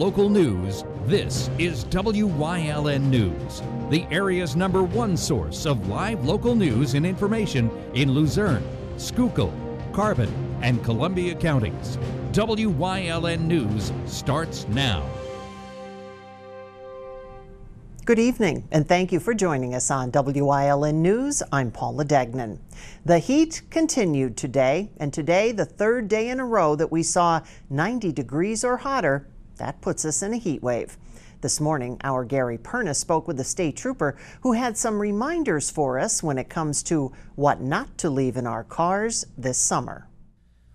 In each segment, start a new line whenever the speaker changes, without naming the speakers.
local news, this is WYLN News, the area's #1 source of live local news and information in Luzerne, Schuylkill, Carbon, and Columbia counties. WYLN News starts now.
Good evening, and thank you for joining us on WYLN News. I'm Paula Degnan. The heat continued today, and today, the third day in a row that we saw 90 degrees or hotter. That puts us in a heat wave. This morning, our Gary Perna spoke with a state trooper who had some reminders for us when it comes to what not to leave in our cars this summer.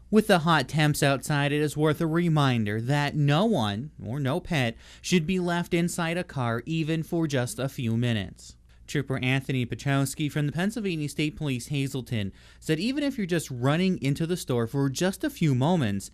With the hot temps outside, it is worth a reminder that no one, or no pet, should be left inside a car even for just a few minutes. Trooper Anthony Pachowski from the Pennsylvania State Police Hazleton said even if you're just running into the store for just a few moments,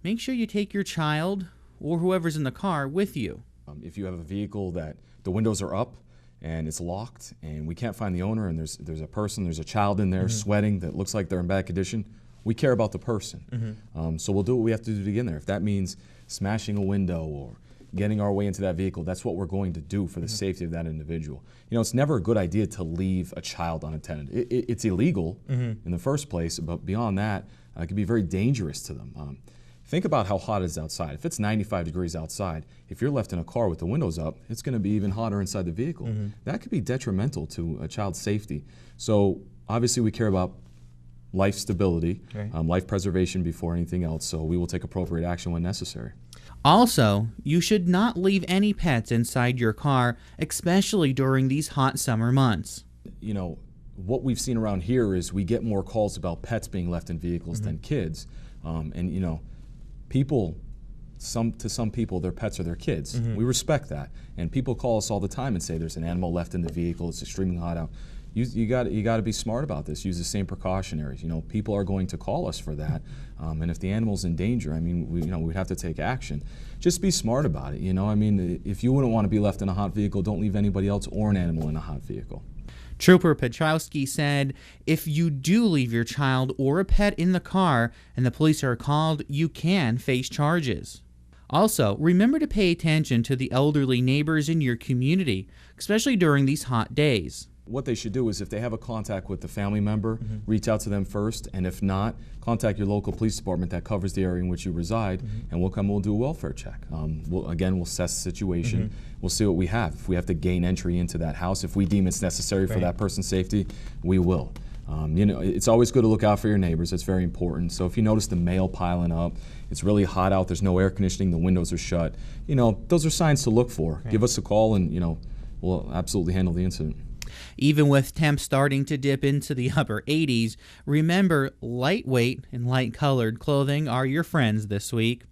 make sure you take your child or whoever's in the car with you.
If you have a vehicle that the windows are up and it's locked and we can't find the owner and there's a child in there sweating that looks like they're in bad condition, we care about the person. So we'll do what we have to do to get in there. If that means smashing a window or getting our way into that vehicle, that's what we're going to do for the safety of that individual. You know, it's never a good idea to leave a child unattended. It's illegal in the first place, but beyond that, it can be very dangerous to them. Think about how hot it is outside. If it's 95 degrees outside, if you're left in a car with the windows up, it's going to be even hotter inside the vehicle. That could be detrimental to a child's safety. So obviously we care about life stability, life preservation before anything else, so we will take appropriate action when necessary.
Also, you should not leave any pets inside your car, especially during these hot summer months.
You know, what we've seen around here is we get more calls about pets being left in vehicles than kids. And you know, to some people, their pets are their kids. We respect that. And people call us all the time and say there's an animal left in the vehicle, it's extremely hot out. You got to be smart about this. Use the same precautionaries. You know, people are going to call us for that, and if the animal's in danger, I mean, we'd have to take action. Just be smart about it. You know, I mean, if you wouldn't want to be left in a hot vehicle, don't leave anybody else or an animal in a hot vehicle.
Trooper Pachowski said, if you do leave your child or a pet in the car and the police are called, you can face charges. Also, remember to pay attention to the elderly neighbors in your community, especially during these hot days.
What they should do is if they have a contact with the family member, reach out to them first, and if not, contact your local police department that covers the area in which you reside, and we'll do a welfare check. We'll assess the situation. We'll see what we have. If we have to gain entry into that house, if we deem it's necessary for that person's safety, we will. You know, it's always good to look out for your neighbors. It's very important. So if you notice the mail piling up, it's really hot out, there's no air conditioning, the windows are shut, you know, those are signs to look for. Give us a call and, you know, we'll absolutely handle the incident.
Even with temps starting to dip into the upper 80s, remember lightweight and light-colored clothing are your friends this week.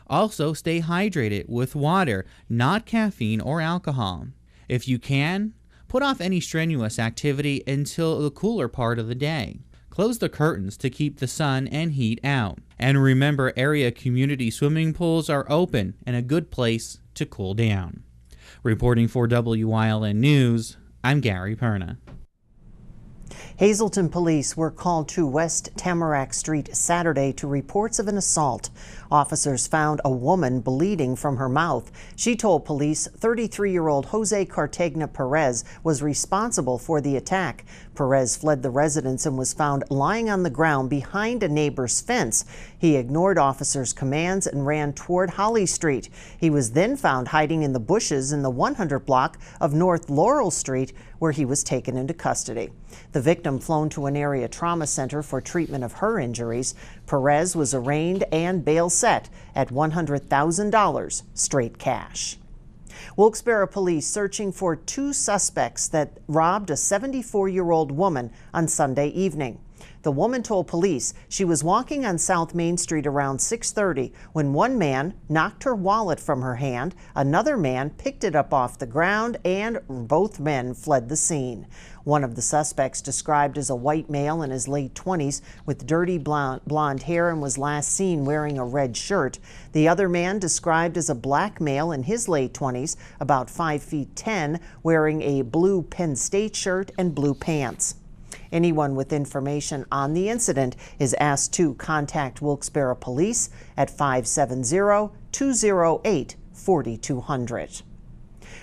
Also, stay hydrated with water, not caffeine or alcohol. If you can, put off any strenuous activity until the cooler part of the day. Close the curtains to keep the sun and heat out. And remember, area community swimming pools are open and a good place to cool down. Reporting for WYLN News, I'm Gary Perna.
Hazleton police were called to West Tamarack Street Saturday to reports of an assault. Officers found a woman bleeding from her mouth. She told police 33-year-old Jose Cartagena Perez was responsible for the attack. Perez fled the residence and was found lying on the ground behind a neighbor's fence. He ignored officers' commands and ran toward Holly Street. He was then found hiding in the bushes in the 100 block of North Laurel Street, where he was taken into custody. The victim flown to an area trauma center for treatment of her injuries. Perez was arraigned and bail set at $100,000 straight cash. Wilkes-Barre police searching for two suspects that robbed a 74-year-old woman on Sunday evening. The woman told police she was walking on South Main Street around 6:30 when one man knocked her wallet from her hand, another man picked it up off the ground, and both men fled the scene. One of the suspects, described as a white male in his late 20s with dirty blonde hair and was last seen wearing a red shirt. The other man, described as a black male in his late 20s, about 5'10", wearing a blue Penn State shirt and blue pants. Anyone with information on the incident is asked to contact Wilkes-Barre Police at 570-208 4,200.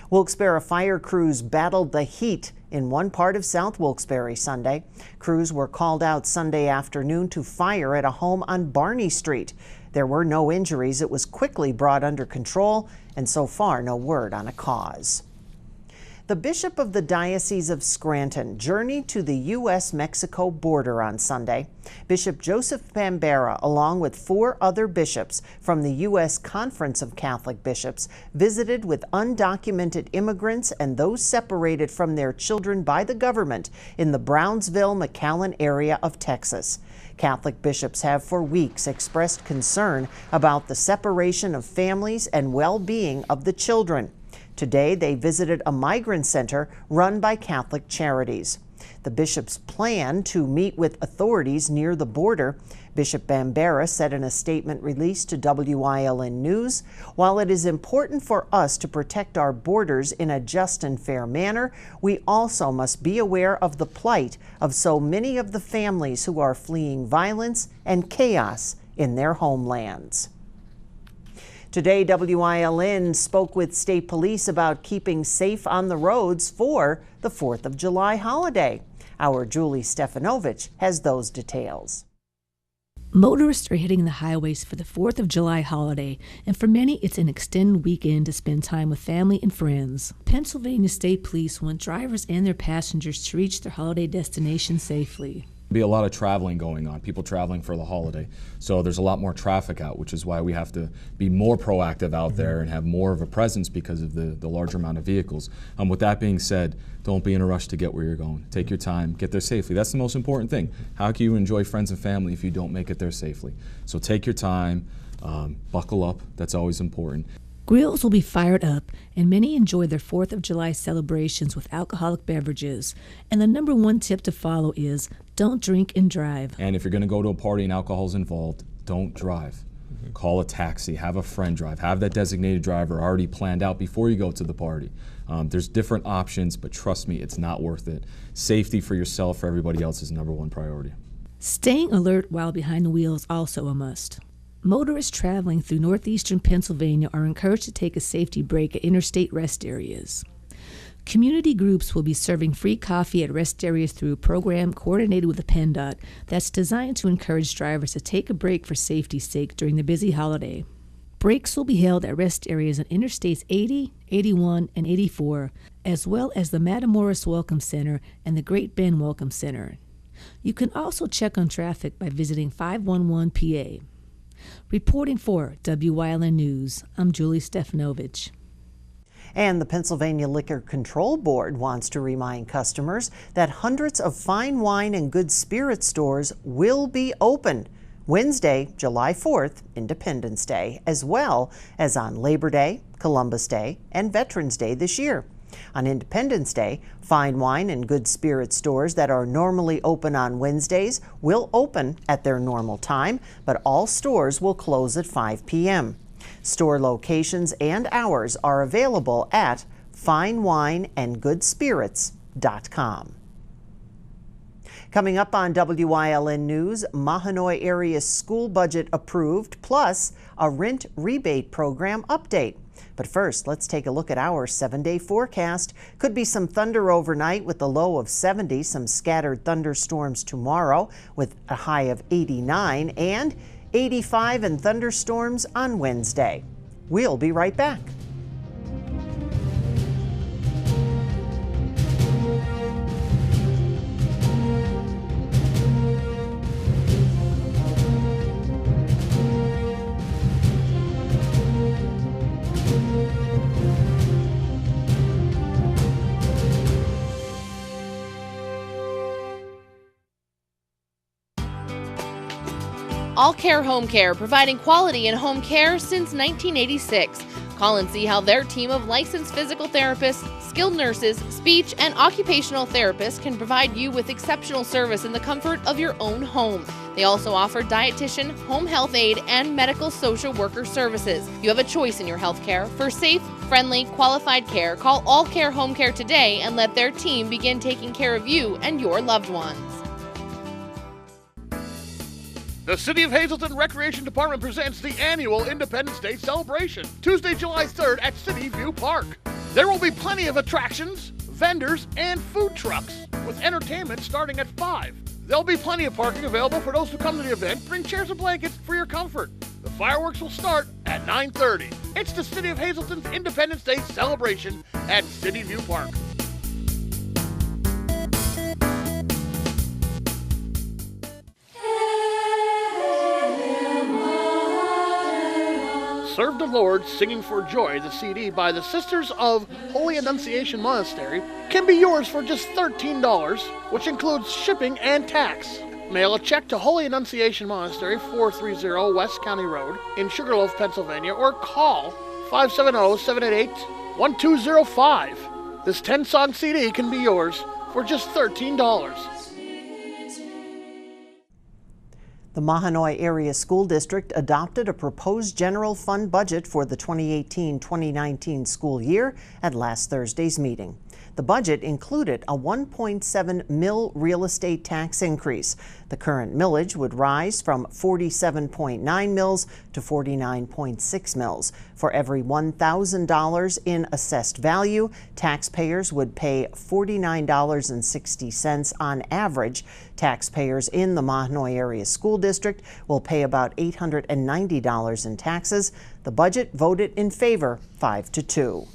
Wilkes-Barre fire crews battled the heat in one part of South Wilkes-Barre Sunday. Crews were called out Sunday afternoon to fire at a home on Barney Street. There were no injuries. It was quickly brought under control, and so far no word on a cause. The Bishop of the Diocese of Scranton journeyed to the U.S.-Mexico border on Sunday. Bishop Joseph Bambera, along with 4 other bishops from the U.S. Conference of Catholic Bishops, visited with undocumented immigrants and those separated from their children by the government in the Brownsville-McAllen area of Texas. Catholic bishops have for weeks expressed concern about the separation of families and well-being of the children. Today, they visited a migrant center run by Catholic Charities. The bishops plan to meet with authorities near the border. Bishop Bambera said in a statement released to Wyln News, "While it is important for us to protect our borders in a just and fair manner, we also must be aware of the plight of so many of the families who are fleeing violence and chaos in their homelands." Today, Wyln spoke with state police about keeping safe on the roads for the 4th of July holiday. Our Julie Stefanovich has those details.
Motorists are hitting the highways for the 4th of July holiday, and for many, it's an extended weekend to spend time with family and friends. Pennsylvania State Police want drivers and their passengers to reach their holiday destination safely.
Be a lot of traveling going on, people traveling for the holiday. So there's a lot more traffic out, which is why we have to be more proactive out there and have more of a presence because of the larger amount of vehicles. With that being said, don't be in a rush to get where you're going. Take your time, get there safely. That's the most important thing. How can you enjoy friends and family if you don't make it there safely? So take your time, buckle up, that's always important.
Grills will be fired up, and many enjoy their 4th of July celebrations with alcoholic beverages. And the number one tip to follow is don't drink and drive.
And if you're going to go to a party and alcohol's involved, don't drive. Call a taxi, have a friend drive, have that designated driver already planned out before you go to the party. There's different options, but trust me, it's not worth it. Safety for yourself, for everybody else is number one priority.
Staying alert while behind the wheel is also a must. Motorists traveling through northeastern Pennsylvania are encouraged to take a safety break at interstate rest areas. Community groups will be serving free coffee at rest areas through a program coordinated with the PennDOT that's designed to encourage drivers to take a break for safety's sake during the busy holiday. Breaks will be held at rest areas on Interstates 80, 81, and 84, as well as the Matamoros Welcome Center and the Great Bend Welcome Center. You can also check on traffic by visiting 511 PA. Reporting for Wyln News, I'm Julie Stefanovich.
And the Pennsylvania Liquor Control Board wants to remind customers that hundreds of fine wine and good spirit stores will be open Wednesday, July 4th, Independence Day, as well as on Labor Day, Columbus Day, and Veterans Day this year. On Independence Day, fine wine and good spirit stores that are normally open on Wednesdays will open at their normal time, but all stores will close at 5 p.m. Store locations and hours are available at finewineandgoodspirits.com. Coming up on Wyln News, Mahanoy area school budget approved, plus a rent rebate program update. But first, let's take a look at our 7-day forecast. Could be some thunder overnight with a low of 70, some scattered thunderstorms tomorrow with a high of 89, and 85 and thunderstorms on Wednesday. We'll be right back.
All Care Home Care, providing quality in home care since 1986. Call and see how their team of licensed physical therapists, skilled nurses, speech, and occupational therapists can provide you with exceptional service in the comfort of your own home. They also offer dietitian, home health aide, and medical social worker services. You have a choice in your health care. For safe, friendly, qualified care, call All Care Home Care today and let their team begin taking care of you and your loved ones.
The City of Hazleton Recreation Department presents the annual Independence Day celebration, Tuesday, July 3rd at City View Park. There will be plenty of attractions, vendors, and food trucks, with entertainment starting at 5. There'll be plenty of parking available for those who come to the event. Bring chairs and blankets for your comfort. The fireworks will start at 9:30. It's the City of Hazleton's Independence Day celebration at City View Park. Serve the Lord Singing for Joy, the CD by the Sisters of Holy Annunciation Monastery, can be yours for just $13, which includes shipping and tax. Mail a check to Holy Annunciation Monastery, 430 West County Road in Sugarloaf, Pennsylvania, or call 570-788-1205. This 10-song CD can be yours for just $13.
The Mahanoy Area School District adopted a proposed general fund budget for the 2018-2019 school year at last Thursday's meeting. The budget included a 1.7 mil real estate tax increase. The current millage would rise from 47.9 mils to 49.6 mils. For every $1,000 in assessed value, taxpayers would pay $49.60 on average. Taxpayers in the Mahanoy Area School District will pay about $890 in taxes. The budget voted in favor 5-2.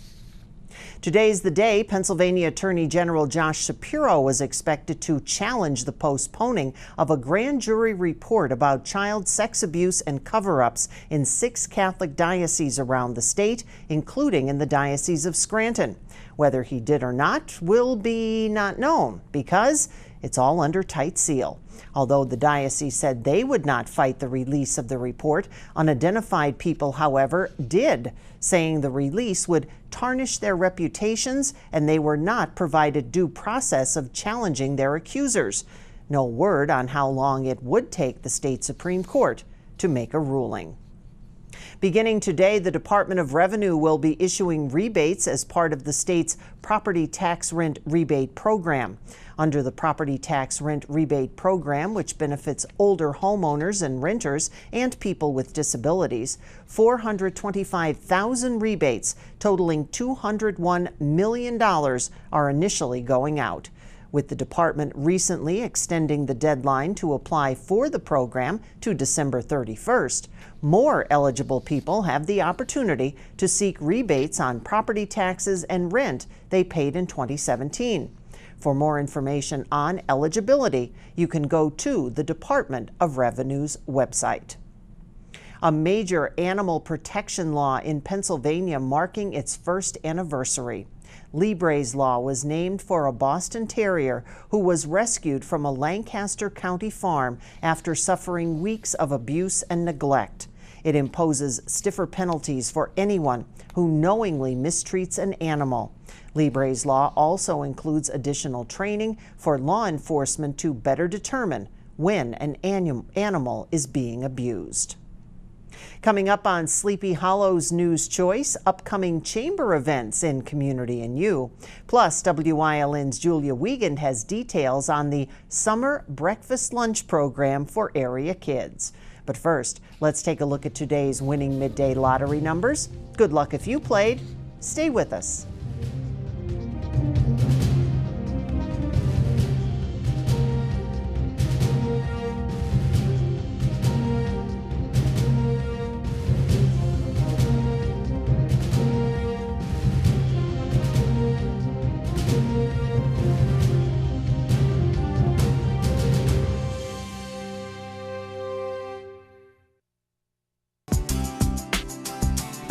Today's the day Pennsylvania Attorney General Josh Shapiro was expected to challenge the postponing of a grand jury report about child sex abuse and cover-ups in 6 Catholic dioceses around the state, including in the Diocese of Scranton. Whether he did or not will be not known because it's all under tight seal. Although the diocese said they would not fight the release of the report, unidentified people, however, did, saying the release would tarnish their reputations and they were not provided due process of challenging their accusers. No word on how long it would take the state Supreme Court to make a ruling. Beginning today, the Department of Revenue will be issuing rebates as part of the state's property tax rent rebate program. Under the property tax rent rebate program, which benefits older homeowners and renters and people with disabilities, 425,000 rebates totaling $201 million are initially going out. With the department recently extending the deadline to apply for the program to December 31st, more eligible people have the opportunity to seek rebates on property taxes and rent they paid in 2017. For more information on eligibility, you can go to the Department of Revenue's website. A major animal protection law in Pennsylvania marking its first anniversary. Libre's Law was named for a Boston Terrier who was rescued from a Lancaster County farm after suffering weeks of abuse and neglect. It imposes stiffer penalties for anyone who knowingly mistreats an animal. Libre's Law also includes additional training for law enforcement to better determine when an animal is being abused. Coming up on Sleepy Hollow's News Choice, upcoming chamber events in Community and You. Plus, WYLN's Julia Wiegand has details on the summer breakfast lunch program for area kids. But first, let's take a look at today's winning midday lottery numbers. Good luck if you played. Stay with us.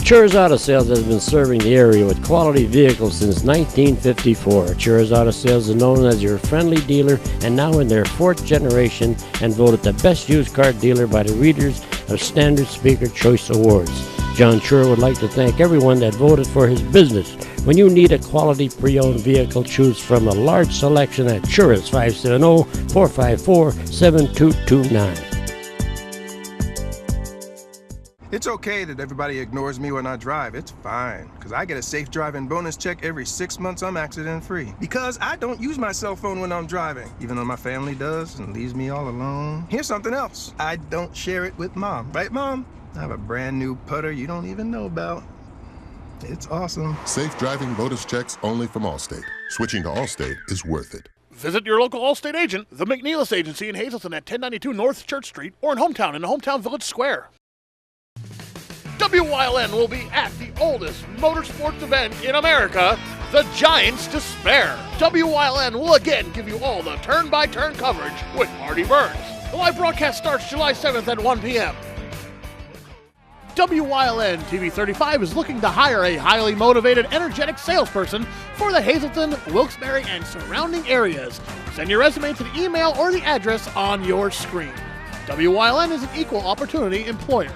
Chur's Auto Sales has been serving the area with quality vehicles since 1954. Chur's Auto Sales is known as your friendly dealer and now in their 4th generation and voted the best used car dealer by the readers of Standard Speaker Choice Awards. John Chur would like to thank everyone that voted for his business. When you need a quality pre-owned vehicle, choose from a large selection at Chur's 570-454-7229.
It's okay that everybody ignores me when I drive. It's fine, because I get a safe driving bonus check every 6 months I'm accident-free. Because I don't use my cell phone when I'm driving, even though my family does and leaves me all alone. Here's something else. I don't share it with Mom. Right, Mom? I have a brand new putter you don't even know about. It's awesome.
Safe driving bonus checks only from Allstate. Switching to Allstate is worth it.
Visit your local Allstate agent, the McNeilis Agency in Hazleton at 1092 North Church Street, or in Hometown in the Hometown Village Square. Wyln will be at the oldest motorsports event in America, the Giants Despair. Wyln will again give you all the turn-by-turn coverage with Marty Burns. The live broadcast starts July 7th at 1 p.m. Wyln TV 35 is looking to hire a highly motivated, energetic salesperson for the Hazleton, Wilkes-Barre, and surrounding areas. Send your resume to the email or the address on your screen. Wyln is an equal opportunity employer.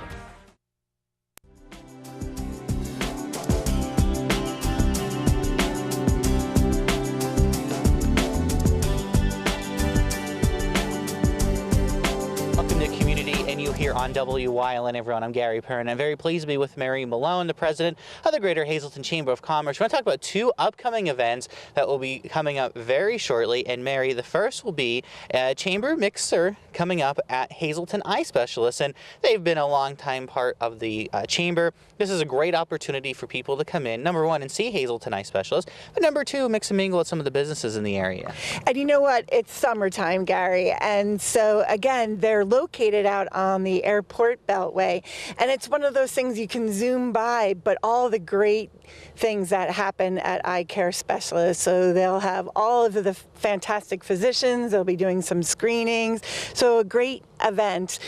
Here on Wyln, everyone. I'm Gary Perrin. I'm very pleased to be with Mary Malone, the president of the Greater Hazleton Chamber of Commerce. We want to talk about two upcoming events that will be coming up very shortly. And Mary, the first will be a chamber mixer coming up at Hazleton Eye Specialists, and they've been a long-time part of the chamber. This is a great opportunity for people to come in, number one, and see Hazleton Eye Specialists, but number two, mix and mingle with some of the businesses in the area.
And you know what? It's summertime, Gary, and so again, they're located out on the airport beltway, and it's one of those things you can zoom by, but all the great things that happen at eye care specialists. So they'll have all of the fantastic physicians, they'll be doing some screenings, so a great event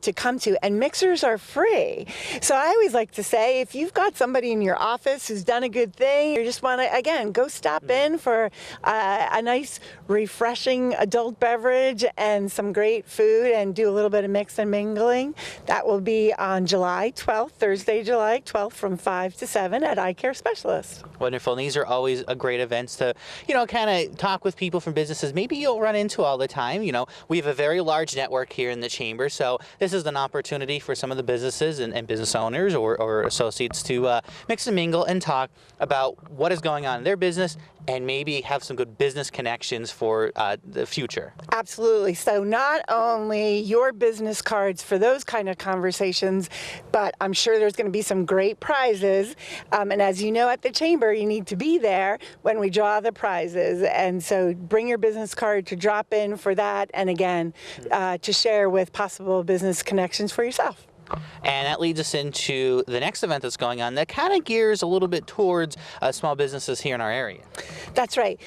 to come to, and mixers are free. So I always like to say, if you've got somebody in your office who's done a good thing, you just want to, again, go stop in for a nice, refreshing adult beverage and some great food and do a little bit of mix and mingling. That will be on July 12th, Thursday, July 12th from 5 to 7 at Eye Care Specialists.
Wonderful. And these are always great events to, kind of talk with people from businesses maybe you'll run into all the time. We have a very large network here in the chamber, so this is an opportunity for some of the businesses and business owners or associates to mix and mingle and talk about what is going on in their business and maybe have some good business connections for the future.
Absolutely. So not only your business cards for those kind of conversations, but I'm sure there's going to be some great prizes. And as you know, at the chamber, you need to be there when we draw the prizes. And so bring your business card to drop in for that. And again, to share with possible business connections for yourself.
And that leads us into the next event that's going on that kind of gears a little bit towards small businesses here in our area.
That's right.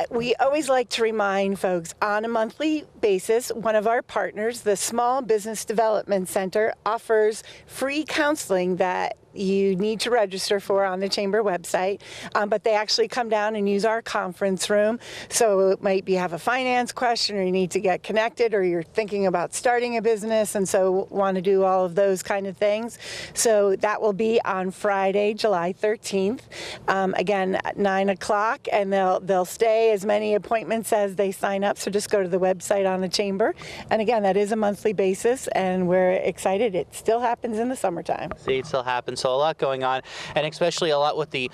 We always like to remind folks on a monthly basis, one of our partners, the Small Business Development Center, offers free counseling that you need to register for on the chamber website, but they actually come down and use our conference room. So it might be you have a finance question, or you need to get connected, or you're thinking about starting a business and so want to do all of those kind of things. So that will be on Friday, July 13th, again at 9 o'clock, and they'll stay as many appointments as they sign up. So just go to the website on the chamber, and again, that is a monthly basis, and we're excited. It still happens in the summertime.
See, it still happens. So a lot going on, and especially a lot with the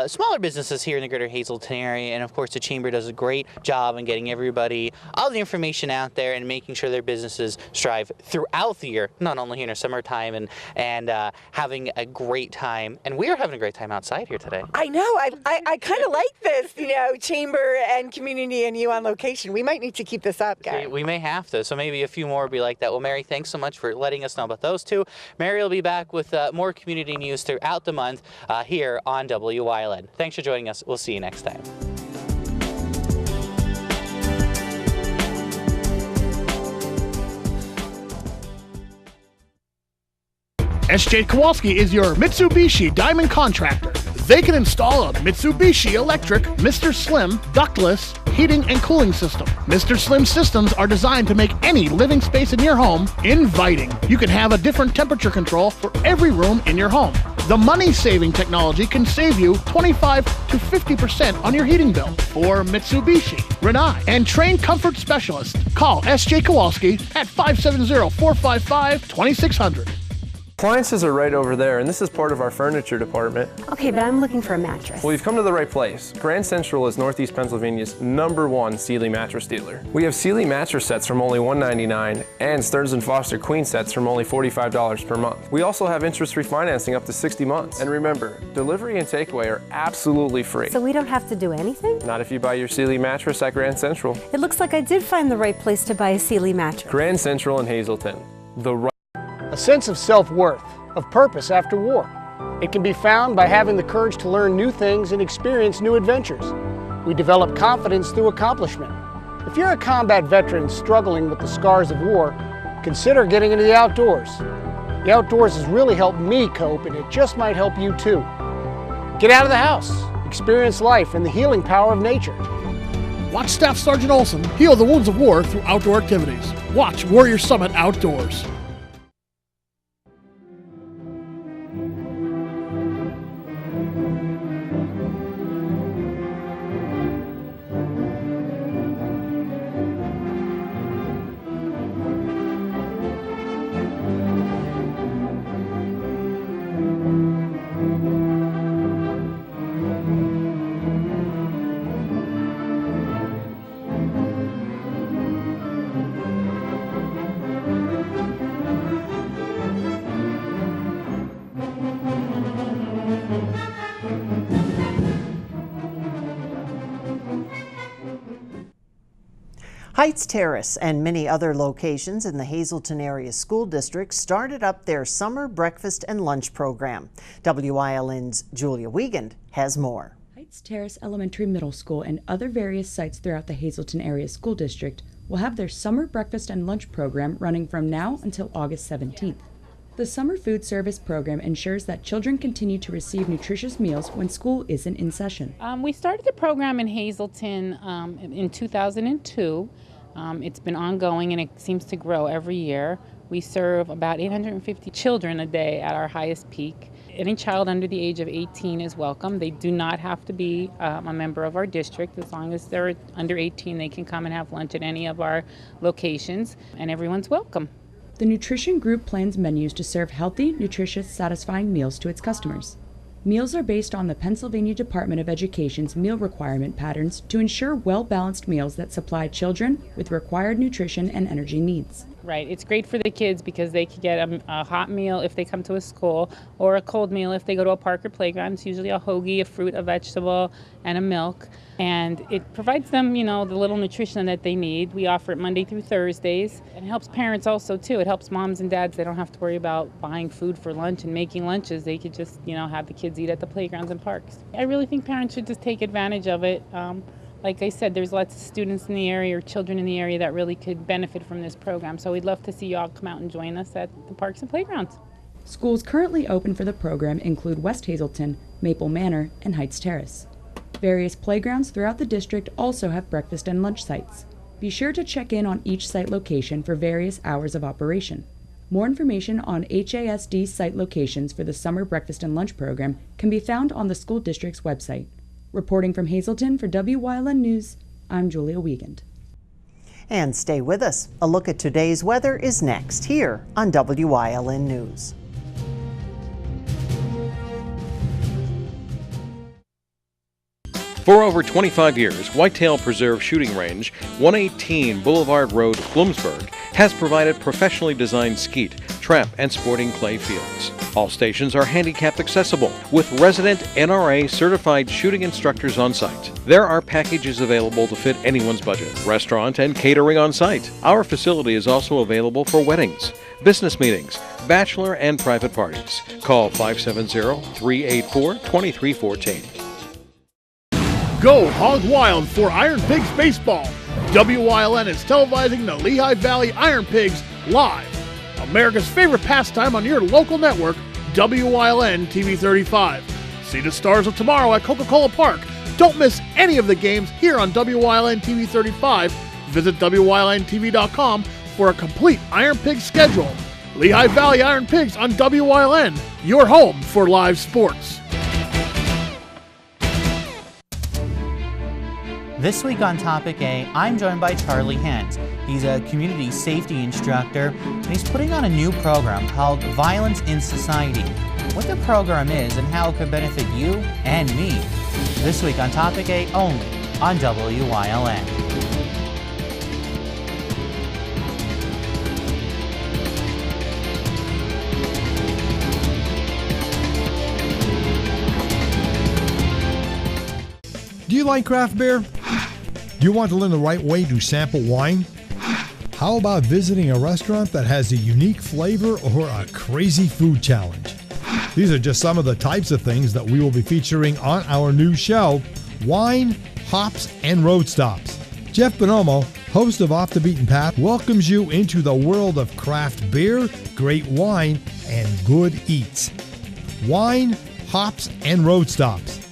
smaller businesses here in the Greater Hazleton area. And of course, the chamber does a great job in getting everybody all the information out there and making sure their businesses strive throughout the year, not only here in the summertime, and having a great time. And we are having a great time outside here today.
I know. I kind of like this, chamber and community and you on location. We might need to keep this up, guys.
We may have to. So maybe a few more will be like that. Well, Mary, thanks so much for letting us know about those two. Mary will be back with more community news throughout the month here on Wyln. Thanks for joining us. We'll see you next time.
SJ Kowalski is your Mitsubishi Diamond Contractor. They can install a Mitsubishi electric Mr. Slim ductless heating and cooling system. Mr. Slim systems are designed to make any living space in your home inviting. You can have a different temperature control for every room in your home. The money-saving technology can save you 25 to 50% on your heating bill. For Mitsubishi, Renai, and trained comfort specialists, call SJ Kowalski at 570-455-2600.
Appliances are right over there, and this is part of our furniture department.
Okay, but I'm looking for a mattress.
Well, you've come to the right place. Grand Central is Northeast Pennsylvania's #1 Sealy mattress dealer. We have Sealy mattress sets from only $199 and Stearns & Foster queen sets from only $45 per month. We also have interest-free financing up to 60 months. And remember, delivery and takeaway are absolutely free.
So we don't have to do anything?
Not if you buy your Sealy mattress at Grand Central.
It looks like I did find the right place to buy a Sealy mattress.
Grand Central in Hazleton.
A sense of self-worth, of purpose after war. It can be found by having the courage to learn new things and experience new adventures. We develop confidence through accomplishment. If you're a combat veteran struggling with the scars of war, consider getting into the outdoors. The outdoors has really helped me cope, and it just might help you too. Get out of the house, experience life and the healing power of nature. Watch Staff Sergeant Olson heal the wounds of war through outdoor activities. Watch Warrior Summit Outdoors.
Heights Terrace and many other locations in the Hazleton Area School District started up their summer breakfast and lunch program. WYLN's Julia Wiegand has more.
Heights Terrace Elementary Middle School and other various sites throughout the Hazleton Area School District will have their summer breakfast and lunch program running from now until August 17th. The summer food service program ensures that children continue to receive nutritious meals when school isn't in session.
We started the program in Hazleton in 2002. It's been ongoing and it seems to grow every year. We serve about 850 children a day at our highest peak. Any child under the age of 18 is welcome. They do not have to be a member of our district. As long as they're under 18, they can come and have lunch at any of our locations, and everyone's welcome.
The nutrition group plans menus to serve healthy, nutritious, satisfying meals to its customers. Meals are based on the Pennsylvania Department of Education's meal requirement patterns to ensure well-balanced meals that supply children with required nutrition and energy needs.
Right, it's great for the kids because they can get a hot meal if they come to a school, or a cold meal if they go to a park or playground. It's usually a hoagie, a fruit, a vegetable, and a milk. And it provides them, the little nutrition that they need. We offer it Monday through Thursdays. And it helps parents also, too. It helps moms and dads. They don't have to worry about buying food for lunch and making lunches. They could just, have the kids eat at the playgrounds and parks. I really think parents should just take advantage of it. Like I said, there's lots of students in the area or children in the area that really could benefit from this program. So we'd love to see you all come out and join us at the parks and playgrounds.
Schools currently open for the program include West Hazleton, Maple Manor, and Heights Terrace. Various playgrounds throughout the district also have breakfast and lunch sites. Be sure to check in on each site location for various hours of operation. More information on HASD site locations for the summer breakfast and lunch program can be found on the school district's website. Reporting from Hazleton for WYLN News, I'm Julia Wiegand.
And stay with us. A look at today's weather is next here on WYLN News.
For over 25 years, Whitetail Preserve Shooting Range, 118 Boulevard Road, Bloomsburg, has provided professionally designed skeet, trap, and sporting clay fields. All stations are handicapped accessible, with resident NRA certified shooting instructors on site. There are packages available to fit anyone's budget, restaurant and catering on site. Our facility is also available for weddings, business meetings, bachelor and private parties. Call 570-384-2314.
Go hog wild for Iron Pigs Baseball. WYLN is televising the Lehigh Valley Iron Pigs live. America's favorite pastime on your local network, WYLN TV 35. See the Stars of Tomorrow at Coca-Cola Park. Don't miss any of the games here on WYLN TV 35. Visit WYLNTV.com for a complete Iron Pigs schedule. Lehigh Valley Iron Pigs on WYLN, your home for live sports.
This week on Topic A, I'm joined by Charlie Hens. He's a community safety instructor, and he's putting on a new program called Violence in Society. What the program is and how it could benefit you and me. This week on Topic A only on WYLN.
Do you like craft beer? Do you want to learn the right way to sample wine? How about visiting a restaurant that has a unique flavor or a crazy food challenge? These are just some of the types of things that we will be featuring on our new show, Wine, Hops, and Road Stops. Jeff Bonomo, host of Off the Beaten Path, welcomes you into the world of craft beer, great wine, and good eats. Wine, Hops, and Road Stops.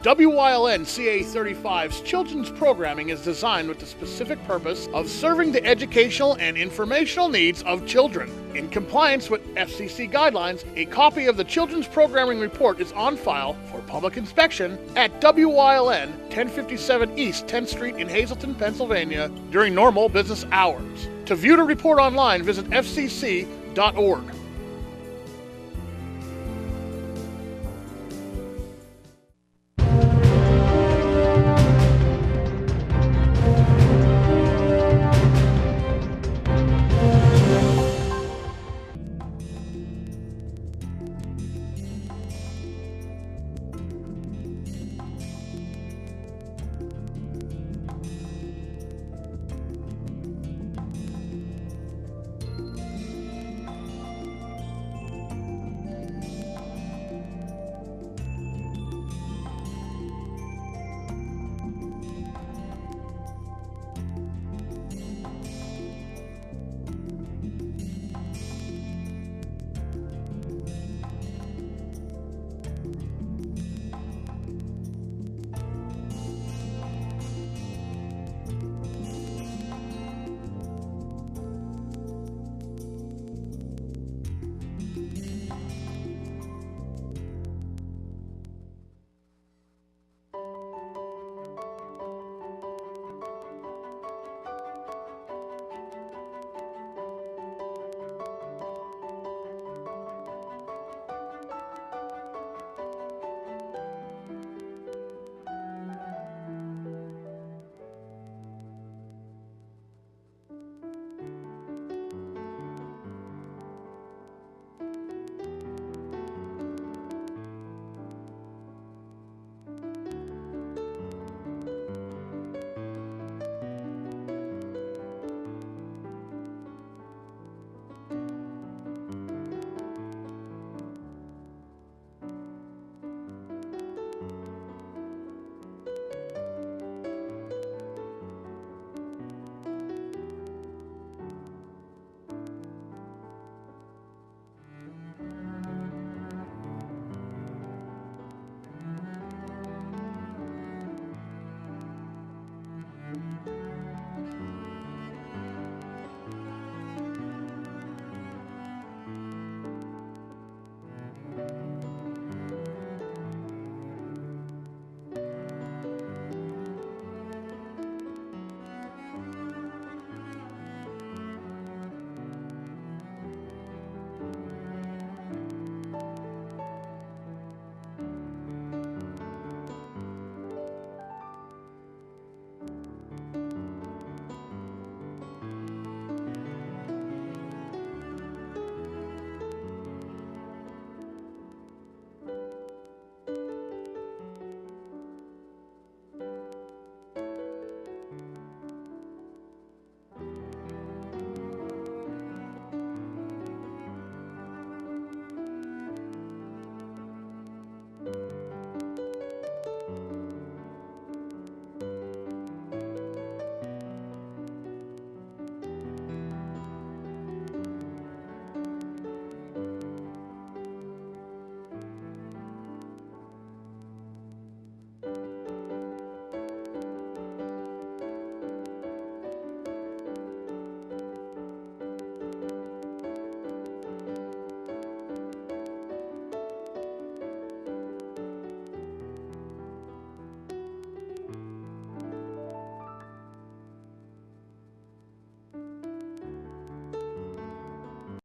WYLN CA35's children's programming is designed with the specific purpose of serving the educational and informational needs of children. In compliance with FCC guidelines, a copy of the Children's Programming Report is on file for public inspection at WYLN 1057 East 10th Street in Hazleton, Pennsylvania during normal business hours. To view the report online, visit fcc.org.